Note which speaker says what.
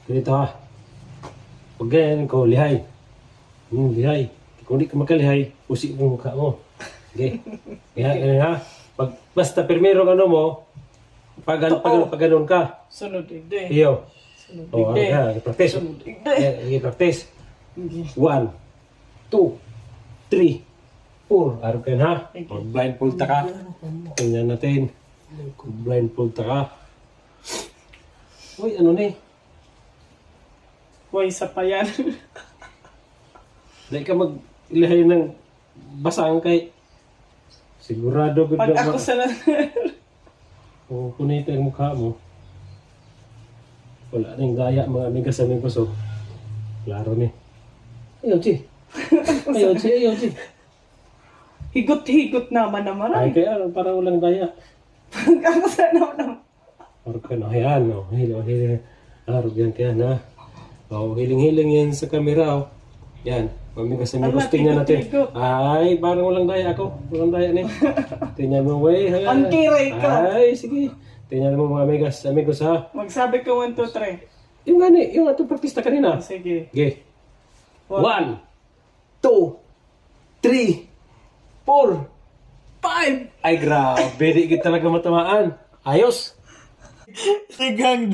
Speaker 1: Ganito ha. Pag ganyan ko, lihay. Lihay. Kung di ka makalihay, usik mo mukha mo. Okay? Ganyan ha. Basta primero ano mo, pag ganun ka.
Speaker 2: Sunod igde.
Speaker 1: Iyo.
Speaker 2: Sunod
Speaker 1: O,
Speaker 2: igde.
Speaker 1: i-practice.
Speaker 2: Sunod igde.
Speaker 1: I-practice. 1, 2, 3, 4. Araw ka ha. Blindfold ta ka. Tingnan natin. Blindfold ta ka. Uy, ano na eh.
Speaker 2: Uy, isa pa yan.
Speaker 1: Dahil ka mag-ilahay ng basang kay sigurado good
Speaker 2: Pag ako sa
Speaker 1: kung kunita yung mukha mo, wala nang gaya mga amigas sa aming puso. Klaro ni. Ayaw, Chi. Ayaw, Chi.
Speaker 2: higot-higot naman
Speaker 1: Ay,
Speaker 2: naman.
Speaker 1: kaya parang walang gaya.
Speaker 2: Pag ako sa naman.
Speaker 1: Parang ka na, ayan, no. Hiling. Araw yan kaya na. Oh, hiling-hiling yan sa kamera, oh. Yan. Mamigas sa aming
Speaker 2: Ala,
Speaker 1: posting na natin.
Speaker 2: higot-higot.
Speaker 1: Ay, parang walang daya ako. Walang daya ni. Tingnan mo, way.
Speaker 2: Ang kiray ka.
Speaker 1: Ay, sige. Tingnan mo mga amigos ha.
Speaker 2: Magsabi ka 1, 2, 3.
Speaker 1: Yung atong practice na kanina.
Speaker 2: Sige.
Speaker 1: Okay. 1, 2, 3, 4, 5. Ay, grabe. Di kita talaga matamaan. Ayos.
Speaker 2: Sigang